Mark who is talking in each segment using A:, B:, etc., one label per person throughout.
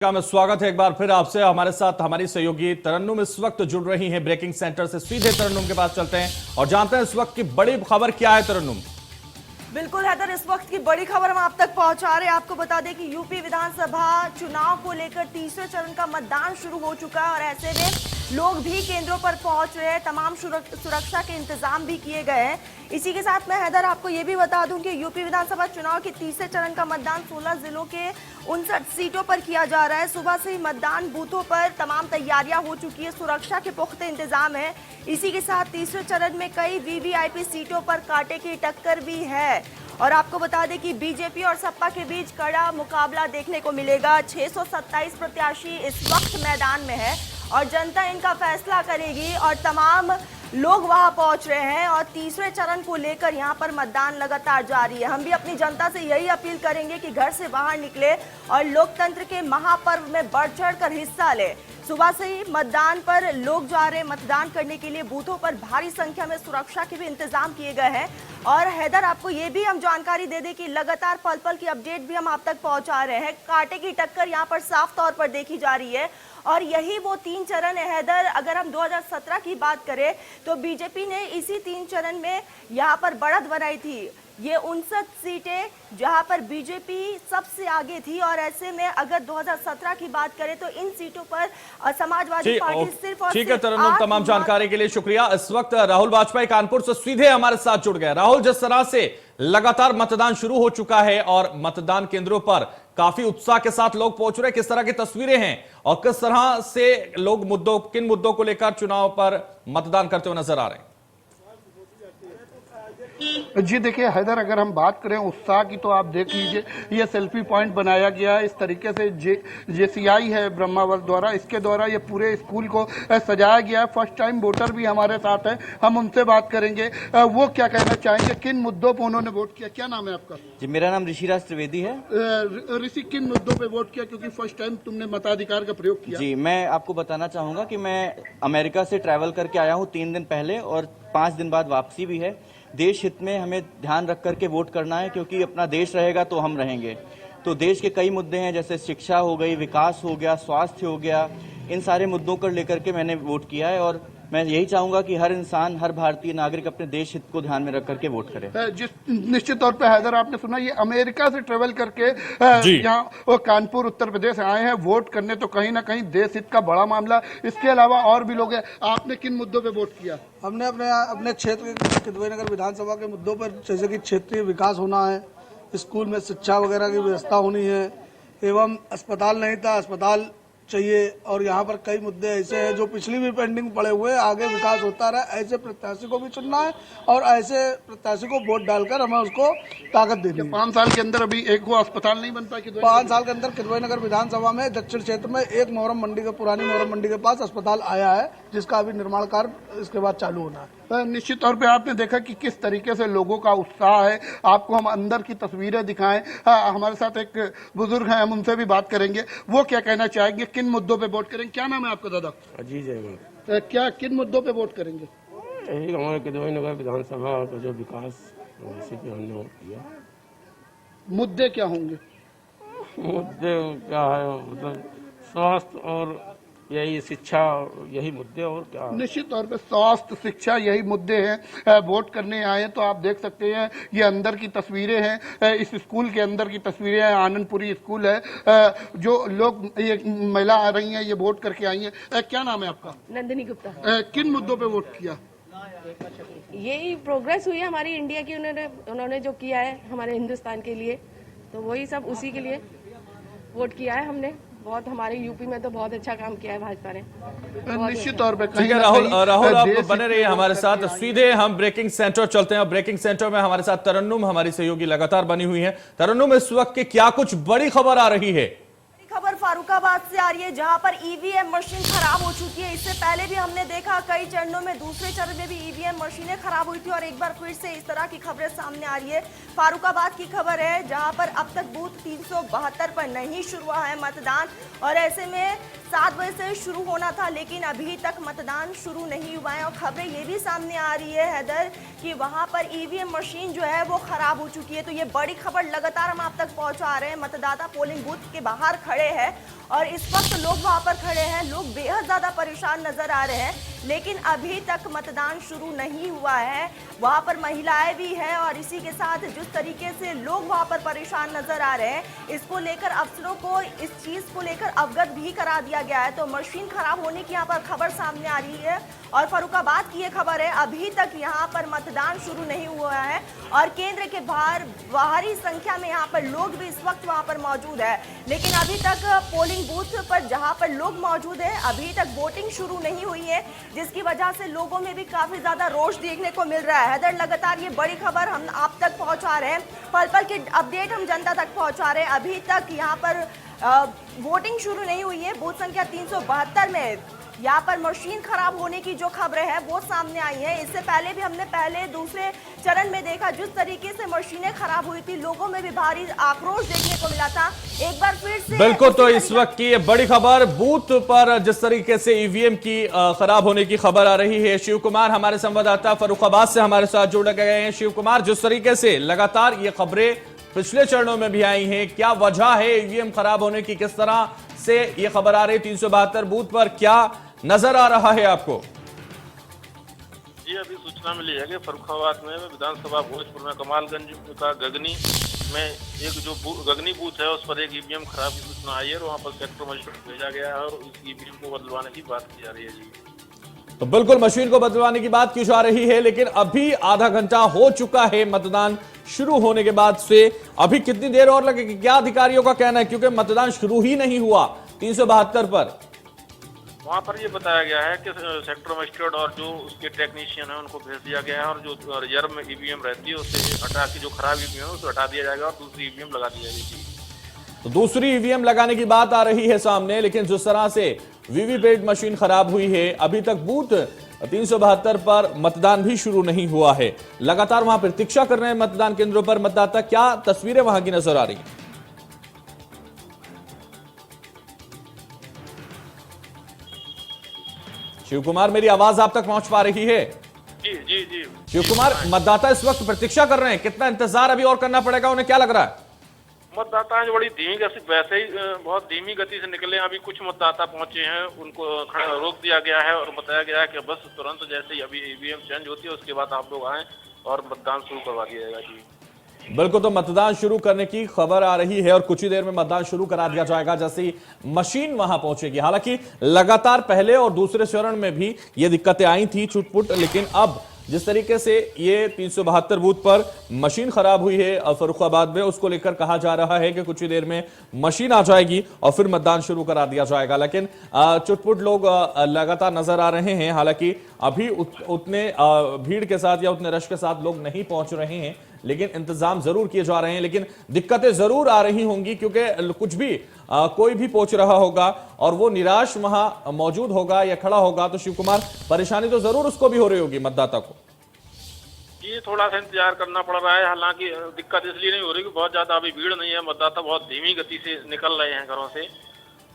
A: में स्वागत है एक बार फिर आपसे। हमारे साथ हमारी सहयोगी तरन्नुम इस वक्त जुड़ रही हैं ब्रेकिंग सेंटर से। सीधे तरन्नुम के पास चलते हैं और जानते हैं इस वक्त की बड़ी खबर क्या है। तरन्नुम,
B: बिल्कुल हैदर, इस वक्त की बड़ी खबर हम आप तक पहुंचा रहे हैं। आपको बता दें कि यूपी विधानसभा चुनाव को लेकर तीसरे चरण का मतदान शुरू हो चुका है और ऐसे में लोग भी केंद्रों पर पहुंच रहे हैं। तमाम सुरक्षा के इंतजाम भी किए गए हैं। इसी के साथ मैं हैदर आपको ये भी बता दूं कि यूपी विधानसभा चुनाव के तीसरे चरण का मतदान 16 जिलों के 59 सीटों पर किया जा रहा है। सुबह से ही मतदान बूथों पर तमाम तैयारियां हो चुकी है, सुरक्षा के पुख्ते इंतजाम है। इसी के साथ तीसरे चरण में कई वीवीआईपी सीटों पर कांटे की टक्कर भी है और आपको बता दें कि बीजेपी और सपा के बीच कड़ा मुकाबला देखने को मिलेगा। 627 प्रत्याशी इस वक्त मैदान में है और जनता इनका फैसला करेगी और तमाम लोग वहां पहुंच रहे हैं और तीसरे चरण को लेकर यहां पर मतदान लगातार जारी है। हम भी अपनी जनता से यही अपील करेंगे कि घर से बाहर निकले और लोकतंत्र के महापर्व में बढ़ चढ़कर हिस्सा ले। सुबह से ही मतदान पर लोग जा रहे हैं मतदान करने के लिए। बूथों पर भारी संख्या में सुरक्षा के भी इंतजाम किए गए हैं। और हैदर, आपको ये भी हम जानकारी दे दें कि लगातार पल पल की अपडेट भी हम आप तक पहुंचा रहे हैं। कांटे की टक्कर यहाँ पर साफ तौर पर देखी जा रही है और यही वो 3 चरण है हैदर। अगर हम 2017 की बात करें तो बीजेपी ने इसी 3 चरण में यहाँ पर बढ़त बनाई थी। ये 59 सीटें जहां पर बीजेपी सबसे आगे थी और ऐसे में अगर 2017 की बात करें तो इन सीटों पर समाजवादी पार्टी सिर्फ और
A: ठीक है तरन्नुम, तमाम जानकारी के लिए शुक्रिया। इस वक्त राहुल वाजपेयी कानपुर से सीधे हमारे साथ जुड़ गए। राहुल, जिस तरह से लगातार मतदान शुरू हो चुका है और मतदान केंद्रों पर काफी उत्साह के साथ लोग पहुंच रहे हैं, किस तरह की तस्वीरें हैं और किस तरह से लोग किन मुद्दों को लेकर चुनाव पर मतदान करते हुए नजर आ रहे हैं?
C: जी देखिए हैदर, अगर हम बात करें उत्साह की तो आप देख लीजिए, ये सेल्फी पॉइंट बनाया गया है। इस तरीके से जेसीआई है ब्रह्मावर्त द्वारा, इसके द्वारा ये पूरे स्कूल को सजाया गया है। फर्स्ट टाइम वोटर भी हमारे साथ है, हम उनसे बात करेंगे। वो क्या कहना चाहेंगे, किन मुद्दों पर उन्होंने वोट किया? क्या नाम है आपका?
D: जी, मेरा नाम ऋषिराज त्रिवेदी है।
C: ऋषि, किन मुद्दों पे वोट किया, क्योंकि फर्स्ट टाइम तुमने मताधिकार का प्रयोग किया?
D: जी, मैं आपको बताना चाहूंगा कि मैं अमेरिका से ट्रैवल करके आया हूँ 3 दिन पहले और 5 दिन बाद वापसी भी है। देश हित में हमें ध्यान रख करके वोट करना है, क्योंकि अपना देश रहेगा तो हम रहेंगे। तो देश के कई मुद्दे हैं, जैसे शिक्षा हो गई, विकास हो गया, स्वास्थ्य हो गया, इन सारे मुद्दों को लेकर के मैंने वोट किया है और मैं यही चाहूंगा कि हर इंसान, हर भारतीय नागरिक अपने देश हित को ध्यान में रख करके वोट करे।
C: जिस निश्चित तौर पे हैदर, आपने सुना ये अमेरिका से ट्रेवल करके यहाँ कानपुर उत्तर प्रदेश आए हैं वोट करने, तो कहीं ना कहीं देश हित का बड़ा मामला। इसके अलावा और भी लोग हैं। आपने किन मुद्दों पे वोट किया?
E: हमने अपने क्षेत्र के किदवईनगर विधानसभा के मुद्दों पर, जैसे कि क्षेत्रीय विकास होना है, स्कूल में शिक्षा वगैरह की व्यवस्था होनी है, एवं अस्पताल नहीं था, अस्पताल चाहिए। और यहाँ पर कई मुद्दे ऐसे हैं जो पिछली भी पेंडिंग पड़े हुए हैं, आगे विकास होता रहा। ऐसे प्रत्याशी को भी चुनना है और ऐसे प्रत्याशी को वोट डालकर हमें उसको ताकत देनी है।
C: 5 साल के अंदर अभी एक वो अस्पताल नहीं बन पाया?
E: 5 साल के अंदर किदवईनगर विधानसभा में दक्षिण क्षेत्र में एक मोहरम मंडी के, पुरानी मोहरम मंडी के पास अस्पताल आया है, जिसका अभी निर्माण कार्य इसके बाद चालू होना है।
C: निश्चित तौर पे आपने देखा कि किस तरीके से लोगों का उत्साह है। आपको हम अंदर की तस्वीरें दिखाएं। हमारे साथ एक बुजुर्ग हैं, हम उनसे भी बात करेंगे। वो क्या कहना चाहेंगे, किन मुद्दों पे वोट करेंगे? क्या नाम है आपका दादा?
F: अजीज अहमद।
C: क्या किन मुद्दों पे वोट करेंगे?
F: यही हमारे किदवईनगर विधानसभा का जो विकास, उसी पे हमने वोट किया।
C: मुद्दे क्या होंगे?
F: मुद्दे क्या है, मतलब स्वास्थ्य और यही शिक्षा, यही मुद्दे और क्या।
C: निश्चित तौर पे स्वास्थ्य, शिक्षा, यही मुद्दे हैं। वोट करने आए तो आप देख सकते हैं ये अंदर की तस्वीरें हैं। इस स्कूल के अंदर की तस्वीरें हैं। आनंदपुरी स्कूल है। जो लोग, ये महिला आ रही हैं, ये वोट करके आई हैं। क्या नाम है आपका?
B: नंदिनी गुप्ता।
C: किन मुद्दों पे वोट किया?
G: यही प्रोग्रेस हुई है हमारी इंडिया की, उन्होंने जो किया है हमारे हिंदुस्तान के लिए, तो वही सब उसी के लिए वोट किया है हमने। बहुत हमारे यूपी में तो बहुत अच्छा काम किया है भाजपा ने।
C: निश्चित तौर पे।
A: ठीक है राहुल आप बने रहिए हमारे साथ। सीधे हम ब्रेकिंग सेंटर चलते हैं और ब्रेकिंग सेंटर में हमारे साथ तरन्नुम, हमारी सहयोगी लगातार बनी हुई है। तरन्नुम, इस वक्त की क्या कुछ बड़ी खबर आ रही है?
B: खबर फारुखाबाद से आ रही है, जहां पर ईवीएम मशीन खराब हो चुकी है। इससे पहले भी हमने देखा कई चरणों में, दूसरे चरण में भी ईवीएम मशीनें खराब हुई थी और एक बार फिर से इस तरह की खबरें सामने आ रही है। फारुखाबाद की खबर है, जहां पर अब तक बूथ 372 पर नहीं शुरू हुआ है मतदान और ऐसे में 7 बजे से शुरू होना था, लेकिन अभी तक मतदान शुरू नहीं हुआ है। और खबरें ये भी सामने आ रही है हैदर कि वहां पर ईवीएम मशीन जो है वो खराब हो चुकी है। तो ये बड़ी खबर लगातार हम आप तक पहुंचा रहे हैं। मतदाता पोलिंग बूथ के बाहर खड़े हैं है और इस वक्त लोग वहां पर खड़े हैं, लोग बेहद ज्यादा परेशान नजर आ रहे हैं, लेकिन अभी तक मतदान शुरू नहीं हुआ है। वहां पर महिलाएं भी हैं और इसी के साथ जिस तरीके से लोग वहां पर परेशान नजर आ रहे हैं, इसको लेकर अफसरों को इस चीज को लेकर अवगत भी करा दिया गया है। तो मशीन खराब होने की यहाँ पर खबर सामने आ रही है और फर्रुखाबाद की ये खबर है, अभी तक यहाँ पर मतदान शुरू नहीं हुआ है और केंद्र के बाहर भारी संख्या में यहाँ पर लोग भी इस वक्त वहां पर मौजूद है, लेकिन अभी तक पोलिंग बूथ पर जहां पर लोग मौजूद हैं अभी तक वोटिंग शुरू नहीं हुई है, जिसकी वजह से लोगों में भी काफी ज्यादा रोष देखने को मिल रहा है। हैदर, लगातार ये बड़ी खबर हम आप तक पहुंचा रहे हैं, पल पल के अपडेट हम जनता तक पहुंचा रहे हैं। अभी तक यहाँ पर वोटिंग शुरू नहीं हुई है। बूथ संख्या 372 में यहाँ पर मशीन खराब होने की जो खबरें हैं वो सामने आई है। इससे पहले भी हमने दूसरे चरण में देखा जिस तरीके से मशीनें खराब हुई थी, लोगों में भी भारी आक्रोश देखने को मिला था। एक बार फिर से
A: बिल्कुल, तो इस वक्त की ये बड़ी खबर, बूथ पर जिस तरीके से ईवीएम की खराब होने की खबर आ रही है। शिव कुमार हमारे संवाददाता फर्रुखाबाद से हमारे साथ जुड़ गए हैं। शिव कुमार, जिस तरीके से लगातार ये खबरें पिछले चरणों में भी आई हैं, क्या वजह है ईवीएम खराब होने की, किस तरह से ये खबर आ रही है? 372 बूथ पर क्या नजर आ रहा है आपको?
H: जी, अभी सूचना मिली है कि फर्रुखाबाद में विधानसभा भोजपुर में कमालगंज का गगनी में एक जो गगनी बूथ है उस पर एक ईवीएम खराब की सूचना आई है और वहां पर सेक्टर मजिस्ट्रेट भेजा गया है और उस ईवीएम को बदलवाने की बात की जा रही है। जी,
A: तो बिल्कुल मशीन को बदलवाने की बात की जा रही है, लेकिन अभी आधा घंटा हो चुका है मतदान शुरू होने के बाद से। अभी कितनी देर और लगेगी, क्या अधिकारियों का कहना है, क्योंकि मतदान शुरू ही नहीं हुआ 372 पर?
H: वहाँ पर ये बताया गया है कि सेक्टर मजिस्ट्रेट और जो उसके टेक्नीशियन है उनको भेज दिया गया है और जो रिजर्व में ईवीएम रहती है उसे हटा के, जो खराब ईवीएम है उसे हटा दिया जाएगा और दूसरी ईवीएम लगा दी जाएगी।
A: तो दूसरी ईवीएम लगाने की बात आ रही है सामने, लेकिन जिस तरह से वीवीपैट मशीन खराब हुई है, अभी तक बूथ 372 पर मतदान भी शुरू नहीं हुआ है। लगातार वहां प्रतीक्षा कर रहे हैं मतदान केंद्रों पर मतदाता। क्या तस्वीरें वहां की नजर आ रही है? शिव कुमार, मेरी आवाज आप तक पहुंच पा रही है?
H: जी जी जी
A: शिव कुमार, मतदाता इस वक्त प्रतीक्षा कर रहे हैं, कितना इंतजार अभी और करना पड़ेगा उन्हें, क्या लग रहा है?
H: मतदाता जो बड़ी धीमी गति, वैसे ही बहुत धीमी गति से निकले। अभी कुछ मतदाता पहुंचे हैं, उनको रोक दिया गया है और बताया गया है कि बस तुरंत जैसे ही अभी ईवीएम चेंज होती है उसके बाद आप लोग आए और मतदान शुरू करवा दिया जाएगा। जी
A: बिल्कुल, तो मतदान शुरू करने की खबर आ रही है और कुछ ही देर में मतदान शुरू करा दिया जाएगा जैसे ही मशीन वहां पहुंचेगी। हालांकि लगातार पहले और दूसरे चरण में भी ये दिक्कतें आई थी छुटपुट, लेकिन अब जिस तरीके से ये 372 बूथ पर मशीन खराब हुई है फर्रुखाबाद में, उसको लेकर कहा जा रहा है कि कुछ ही देर में मशीन आ जाएगी और फिर मतदान शुरू करा दिया जाएगा। लेकिन चुटपुट लोग लगातार नजर आ रहे हैं। हालांकि अभी उतने भीड़ के साथ या उतने रश के साथ लोग नहीं पहुंच रहे हैं, लेकिन इंतजाम जरूर किए जा रहे हैं। लेकिन दिक्कतें जरूर आ रही होंगी, क्योंकि कुछ भी कोई भी पहुंच रहा होगा और वो निराश वहां मौजूद होगा या खड़ा होगा, तो शिव कुमार परेशानी तो जरूर उसको भी हो रही होगी मतदाता को।
H: ये थोड़ा सा इंतजार करना पड़ रहा है। हालांकि दिक्कत इसलिए नहीं हो रही कि बहुत ज्यादा अभी भीड़ नहीं है, मतदाता बहुत धीमी गति से निकल रहे हैं घरों से,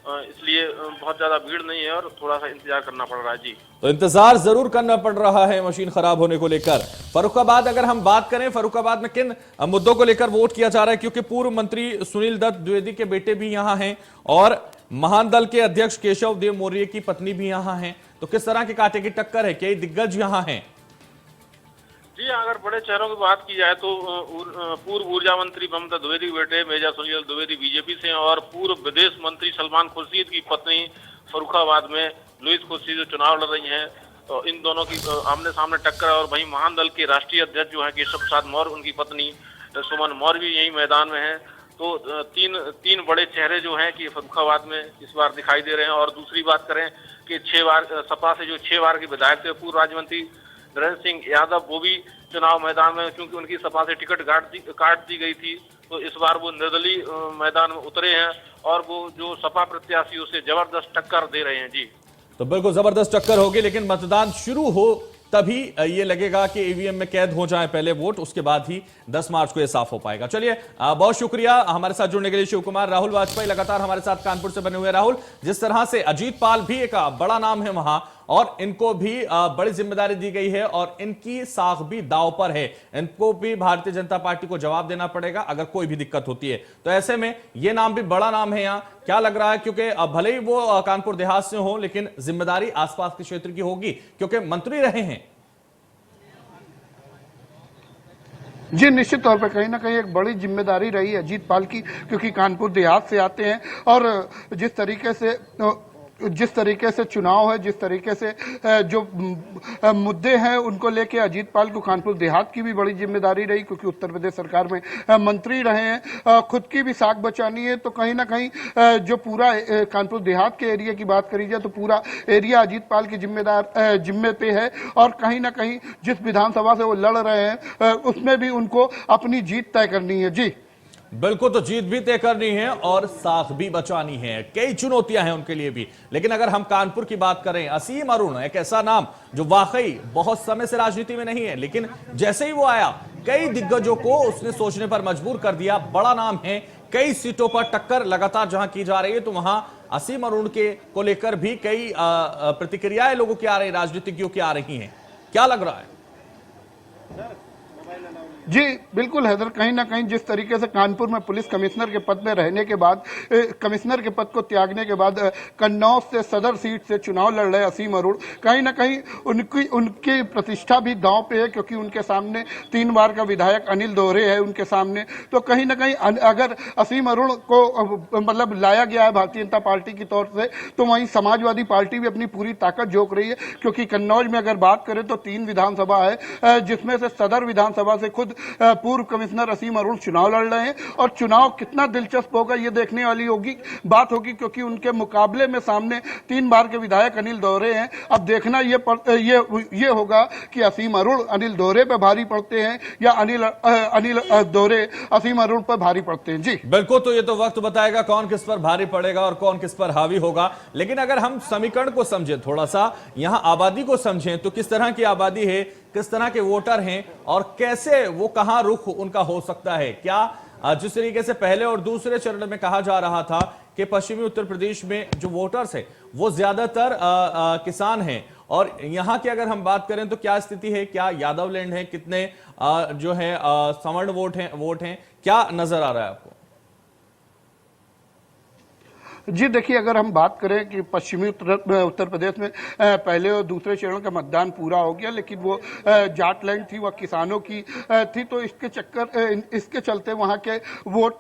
H: इसलिए बहुत ज्यादा भीड़ नहीं है और थोड़ा सा इंतजार करना पड़ रहा है। जी, तो
A: इंतजार जरूर करना पड़ रहा है मशीन खराब होने को लेकर। फर्रुखाबाद, अगर हम बात करें फर्रुखाबाद में किन मुद्दों को लेकर वोट किया जा रहा है, क्योंकि पूर्व मंत्री सुनील दत्त द्विवेदी के बेटे भी यहां हैं और महान दल के अध्यक्ष केशव देव मौर्य की पत्नी भी यहां हैं, तो किस तरह के कांटे की टक्कर है, कई दिग्गज यहां हैं?
H: जी, अगर बड़े शहरों की बात की जाए तो पूर्व ऊर्जा मंत्री ममता द्विवेदी के बेटे मेजर सुनील द्विवेदी बीजेपी से और पूर्व विदेश मंत्री सलमान खुर्शीद की पत्नी फर्रुखाबाद में लुइस खुर्शीद जो चुनाव लड़ रही हैं, तो इन दोनों की आमने सामने टक्कर है। और वहीं महान दल के राष्ट्रीय अध्यक्ष जो है केशव प्रसाद मौर्य, उनकी पत्नी सुमन मौर्य भी यही मैदान में है। तो तीन बड़े चेहरे जो हैं कि फर्रुखाबाद में इस बार दिखाई दे रहे हैं। और दूसरी बात करें कि 6 बार सपा से जो 6 बार के विधायक थे पूर्व राज्य मंत्री धीरेन्द्र सिंह यादव, वो भी चुनाव मैदान में, क्योंकि उनकी सपा से टिकट काट दी गई थी, तो इस बार वो निर्दलीय मैदान में उतरे हैं और वो जो सपा प्रत्याशी उसे जबरदस्त टक्कर दे रहे हैं। जी, तो
A: बिल्कुल जबरदस्त टक्कर होगी, लेकिन मतदान शुरू हो तभी ये लगेगा कि ईवीएम में कैद हो जाए पहले वोट, उसके बाद ही 10 मार्च को ये साफ हो पाएगा। चलिए, बहुत शुक्रिया हमारे साथ जुड़ने के लिए शिव कुमार। राहुल वाजपेयी लगातार हमारे साथ कानपुर से बने हुए। राहुल, जिस तरह से अजीत पाल भी एक बड़ा नाम है वहां, और इनको भी बड़ी जिम्मेदारी दी गई है और इनकी साख भी दांव पर है। इनको भी भारतीय जनता पार्टी को जवाब देना पड़ेगा अगर कोई भी दिक्कत होती है। तो ऐसे में यह नाम भी बड़ा नाम है। यहां क्या लग रहा है, क्योंकि भले ही वो कानपुर देहात से हो लेकिन जिम्मेदारी आसपास के क्षेत्र की होगी क्योंकि मंत्री रहे हैं।
C: जी निश्चित तौर पर कहीं ना कहीं एक बड़ी जिम्मेदारी रही है अजीत पाल की, क्योंकि कानपुर देहात से आते हैं और जिस तरीके से चुनाव है, जिस तरीके से जो मुद्दे हैं उनको लेके अजीत पाल को कानपुर देहात की भी बड़ी जिम्मेदारी रही, क्योंकि उत्तर प्रदेश सरकार में मंत्री रहे हैं। खुद की भी साख बचानी है, तो कहीं ना कहीं जो पूरा कानपुर देहात के एरिया की बात करी जाए तो पूरा एरिया अजीत पाल की जिम्मे पे है और कहीं ना कहीं जिस विधानसभा से वो लड़ रहे हैं उसमें भी उनको अपनी जीत तय करनी है। जी
A: बिल्कुल, तो जीत भी तय करनी है और साख भी बचानी है। कई चुनौतियां हैं उनके लिए भी। लेकिन अगर हम कानपुर की बात करें, असीम अरुण एक ऐसा नाम जो वाकई बहुत समय से राजनीति में नहीं है, लेकिन जैसे ही वो आया कई दिग्गजों को उसने सोचने पर मजबूर कर दिया। बड़ा नाम है, कई सीटों पर टक्कर लगातार जहां की जा रही है, तो वहां असीम अरुण को लेकर भी कई प्रतिक्रियाएं लोगों की आ रही, राजनीतिज्ञों की आ रही हैं। क्या लग रहा है?
C: जी बिल्कुल हैदर, कहीं ना कहीं जिस तरीके से कानपुर में पुलिस कमिश्नर के पद में रहने के बाद, कमिश्नर के पद को त्यागने के बाद कन्नौज से सदर सीट से चुनाव लड़ रहे असीम अरुण, कहीं ना कहीं उनकी प्रतिष्ठा भी दांव पे है, क्योंकि उनके सामने 3 बार का विधायक अनिल दोहरे है उनके सामने। तो कहीं ना कहीं अगर असीम अरुण को मतलब लाया गया है भारतीय जनता पार्टी की तौर से, तो वहीं समाजवादी पार्टी भी अपनी पूरी ताकत झोंक रही है, क्योंकि कन्नौज में अगर बात करें तो 3 विधानसभा है, जिसमें से सदर विधानसभा से खुद पूर्व कमिश्नर असीम अरुण चुनाव लड़ रहे हैं और चुनाव कितना दिलचस्प होगा ये देखने वाली बात होगी, क्योंकि उनके मुकाबले में सामने 3 बार के विधायक अनिल दोहरे हैं। अब देखना ये होगा कि असीम अरुण अनिल दोहरे पे भारी पड़ते हैं या अनिल दोहरे असीम अरुण पर भारी पड़ते हैं। जी
A: बिल्कुल, तो ये तो वक्त बताएगा कौन किस पर भारी पड़ेगा और कौन किस पर हावी होगा। लेकिन अगर हम समीकरण को समझें, थोड़ा सा यहां आबादी को समझें, तो किस तरह की आबादी है, किस तरह के वोटर हैं और कैसे वो कहां रुख उनका हो सकता है। क्या जिस तरीके से पहले और दूसरे चरण में कहा जा रहा था कि पश्चिमी उत्तर प्रदेश में जो वोटर्स हैं वो ज्यादातर किसान हैं, और यहां की अगर हम बात करें तो क्या स्थिति है? क्या यादव लैंड है? कितने जो है सवर्ण वोट हैं? क्या नजर आ रहा है आपको?
C: जी देखिए, अगर हम बात करें कि पश्चिमी उत्तर प्रदेश में पहले और दूसरे चरण का मतदान पूरा हो गया, लेकिन वो जाट लैंड थी, वह किसानों की थी, तो इसके चलते वहाँ के वोट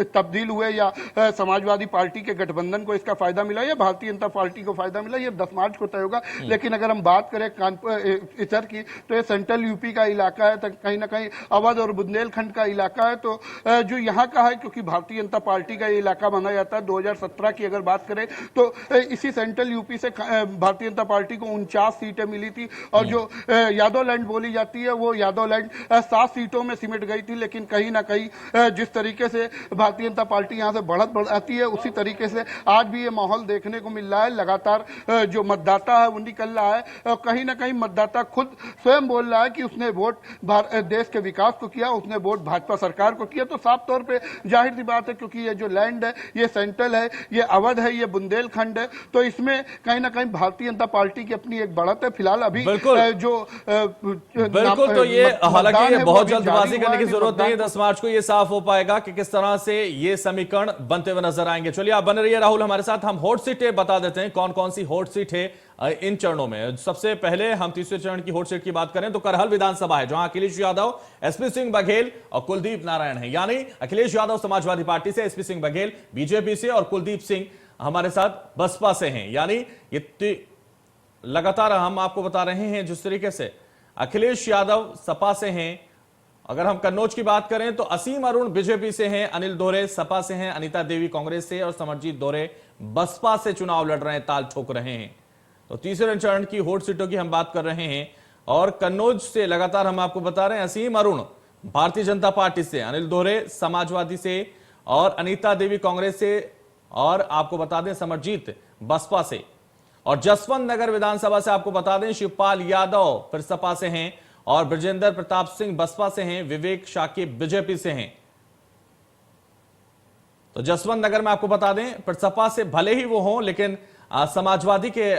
C: तब्दील हुए या समाजवादी पार्टी के गठबंधन को इसका फायदा मिला या भारतीय जनता पार्टी को फायदा मिला, ये 10 मार्च को तय होगा। लेकिन अगर हम बात करें कानपुर इधर की, तो ये सेंट्रल यूपी का इलाका है, तो कहीं ना कहीं अवध और बुंदेलखंड का इलाका है। तो जो यहाँ का है, क्योंकि भारतीय जनता पार्टी का ये इलाका माना जाता है, 2017 की अगर बात करें तो इसी सेंट्रल यूपी से भारतीय जनता पार्टी को 49 सीटें मिली थी, और जो यादव लैंड बोली जाती है वो यादव लैंड 7 सीटों में सिमट गई थी। लेकिन कहीं ना कहीं जिस तरीके से भारतीय जनता पार्टी यहां से बढ़ती है, उसी तरीके से आज भी ये माहौल देखने को मिल रहा है। लगातार जो मतदाता है वो निकल रहा है, कहीं ना कहीं मतदाता खुद स्वयं बोल रहा है कि उसने वोट देश के विकास को किया, उसने वोट भाजपा सरकार को किया। तो साफ तौर पर जाहिर सी बात है, क्योंकि ये जो लैंड है ये सेंट्रल है, ये अवध है, ये बुंदेलखंड है, तो इसमें कहीं ना कहीं भारतीय जनता पार्टी की अपनी एक बढ़त है। फिलहाल अभी जो
A: बिल्कुल, तो ये हालांकि ये बहुत जल्दबाजी करने की जरूरत नहीं है। 10 मार्च को ये साफ हो पाएगा कि किस तरह से ये समीकरण बनते हुए नजर आएंगे। चलिए आप बने रहिए राहुल हमारे साथ। हम हॉट सीटें बता देते हैं कौन कौन सी हॉट सीट है इन चरणों में। सबसे पहले हम तीसरे चरण की हॉट सीट की बात करें तो करहल विधानसभा है, जहां अखिलेश यादव, एसपी सिंह बघेल और कुलदीप नारायण है। यानी अखिलेश यादव समाजवादी पार्टी से, एसपी सिंह बघेल बीजेपी से और कुलदीप सिंह हमारे साथ बसपा से हैं। यानी ये लगातार हम आपको बता रहे हैं जिस तरीके से अखिलेश यादव सपा से हैं। अगर हम कन्नौज की बात करें तो असीम अरुण बीजेपी से हैं, अनिल दोहरे सपा से हैं, अनीता देवी कांग्रेस से और समरजीत दोहरे बसपा से चुनाव लड़ रहे हैं, ताल ठोक रहे हैं। तो तीसरे चरण की हॉट सीटों की हम बात कर रहे हैं और कन्नौज से लगातार हम आपको बता रहे हैं असीम अरुण भारतीय जनता पार्टी से, अनिल दोहरे समाजवादी से और अनीता देवी कांग्रेस से और आपको बता दें समरजीत बसपा से। और जसवंत नगर विधानसभा से आपको बता दें शिवपाल यादव फिर सपा से हैं और ब्रजेंद्र प्रताप सिंह बसपा से हैं, विवेक शाकिब बीजेपी से हैं। तो जसवंत नगर में आपको बता दें फिर सपा से भले ही वो हों, लेकिन समाजवादी के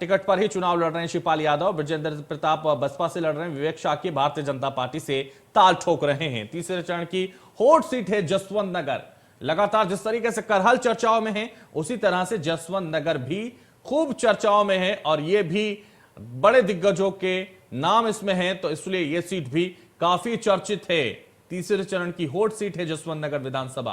A: टिकट पर ही चुनाव लड़ रहे हैं शिवपाल यादव। ब्रजेंद्र प्रताप बसपा से लड़ रहे हैं। विवेक शाक्य भारतीय जनता पार्टी से ताल ठोक रहे हैं। तीसरे चरण की हॉट सीट है जसवंत नगर। लगातार जिस तरीके से करहल चर्चाओं में है, उसी तरह से जसवंत नगर भी खूब चर्चाओं में है और ये भी बड़े दिग्गजों के नाम इसमें हैं, तो इसलिए यह सीट भी काफी चर्चित है। तीसरे चरण की हॉट सीट है जसवंत नगर विधानसभा।